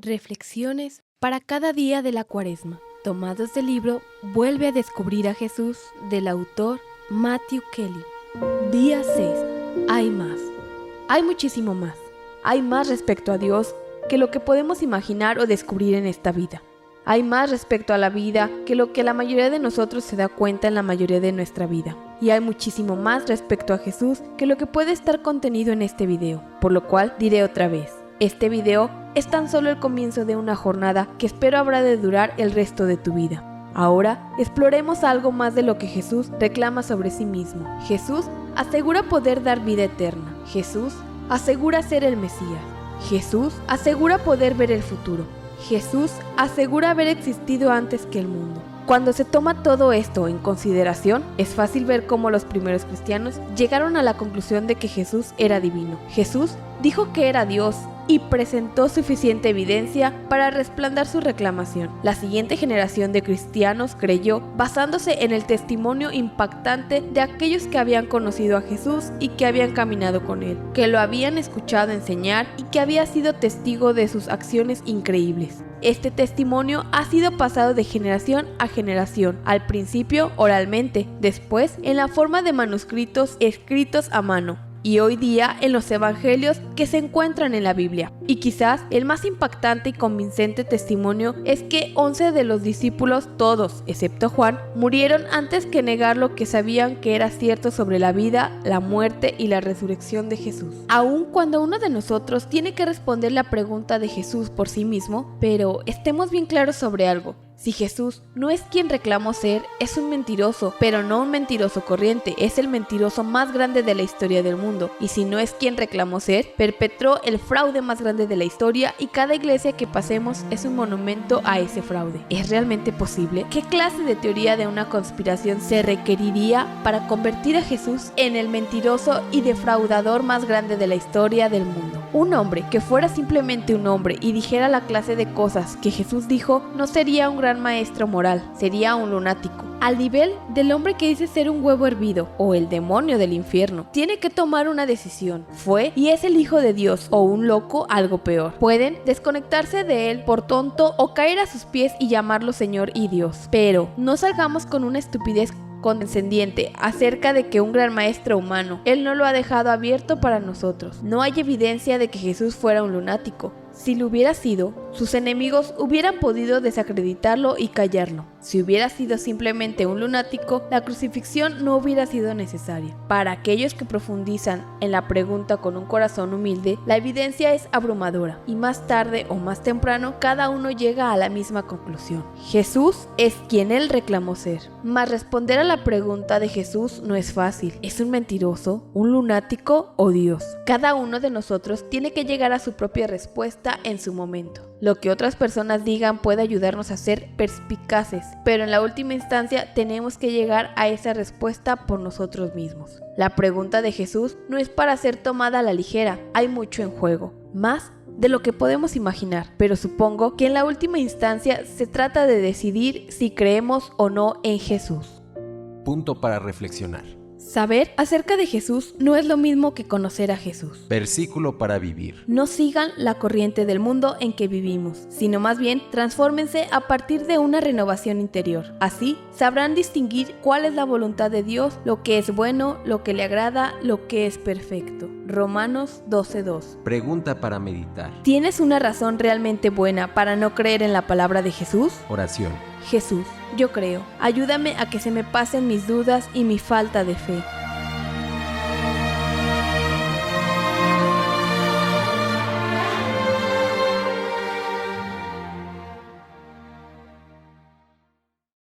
Reflexiones para cada día de la Cuaresma, tomados del libro Vuelve a descubrir a Jesús, del autor Matthew Kelly. Día 6. Hay más. Hay muchísimo más. Hay más respecto a Dios que lo que podemos imaginar o descubrir en esta vida. Hay más respecto a la vida que lo que la mayoría de nosotros se da cuenta en la mayoría de nuestra vida. Y hay muchísimo más respecto a Jesús que lo que puede estar contenido en este video, por lo cual diré otra vez. Este video es tan solo el comienzo de una jornada que espero habrá de durar el resto de tu vida. Ahora, exploremos algo más de lo que Jesús reclama sobre sí mismo. Jesús asegura poder dar vida eterna. Jesús asegura ser el Mesías. Jesús asegura poder ver el futuro. Jesús asegura haber existido antes que el mundo. Cuando se toma todo esto en consideración, es fácil ver cómo los primeros cristianos llegaron a la conclusión de que Jesús era divino. Jesús dijo que era Dios y presentó suficiente evidencia para respaldar su reclamación. La siguiente generación de cristianos creyó basándose en el testimonio impactante de aquellos que habían conocido a Jesús y que habían caminado con él, que lo habían escuchado enseñar y que había sido testigo de sus acciones increíbles. Este testimonio ha sido pasado de generación a generación, al principio oralmente, después en la forma de manuscritos escritos a mano, y hoy día en los evangelios que se encuentran en la Biblia. Y quizás el más impactante y convincente testimonio es que 11 de los discípulos, todos excepto Juan, murieron antes que negar lo que sabían que era cierto sobre la vida, la muerte y la resurrección de Jesús. Aun cuando uno de nosotros tiene que responder la pregunta de Jesús por sí mismo, pero estemos bien claros sobre algo. Si Jesús no es quien reclamó ser, es un mentiroso, pero no un mentiroso corriente, es el mentiroso más grande de la historia del mundo. Y si no es quien reclamó ser, perpetró el fraude más grande de la historia y cada iglesia que pasemos es un monumento a ese fraude. ¿Es realmente posible? ¿Qué clase de teoría de una conspiración se requeriría para convertir a Jesús en el mentiroso y defraudador más grande de la historia del mundo? Un hombre que fuera simplemente un hombre y dijera la clase de cosas que Jesús dijo, no sería un gran maestro moral, sería un lunático. Al nivel del hombre que dice ser un huevo hervido o el demonio del infierno, tiene que tomar una decisión. Fue y es el Hijo de Dios o un loco, algo peor. Pueden desconectarse de él por tonto o caer a sus pies y llamarlo Señor y Dios. Pero no salgamos con una estupidez condescendiente acerca de que un gran maestro humano, él no lo ha dejado abierto para nosotros. No hay evidencia de que Jesús fuera un lunático. Si lo hubiera sido, sus enemigos hubieran podido desacreditarlo y callarlo. Si hubiera sido simplemente un lunático, la crucifixión no hubiera sido necesaria. Para aquellos que profundizan en la pregunta con un corazón humilde, la evidencia es abrumadora, y más tarde o más temprano, cada uno llega a la misma conclusión. Jesús es quien él reclamó ser. Mas responder a la pregunta de Jesús no es fácil. ¿Es un mentiroso, un lunático o Dios? Cada uno de nosotros tiene que llegar a su propia respuesta en su momento. Lo que otras personas digan puede ayudarnos a ser perspicaces, pero en la última instancia tenemos que llegar a esa respuesta por nosotros mismos. La pregunta de Jesús no es para ser tomada a la ligera, hay mucho en juego, más de lo que podemos imaginar, pero supongo que en la última instancia se trata de decidir si creemos o no en Jesús. Punto para reflexionar. Saber acerca de Jesús no es lo mismo que conocer a Jesús. Versículo para vivir. No sigan la corriente del mundo en que vivimos, sino más bien transfórmense a partir de una renovación interior. Así sabrán distinguir cuál es la voluntad de Dios, lo que es bueno, lo que le agrada, lo que es perfecto. Romanos 12:2. Pregunta para meditar. ¿Tienes una razón realmente buena para no creer en la palabra de Jesús? Oración. Jesús, yo creo. Ayúdame a que se me pasen mis dudas y mi falta de fe.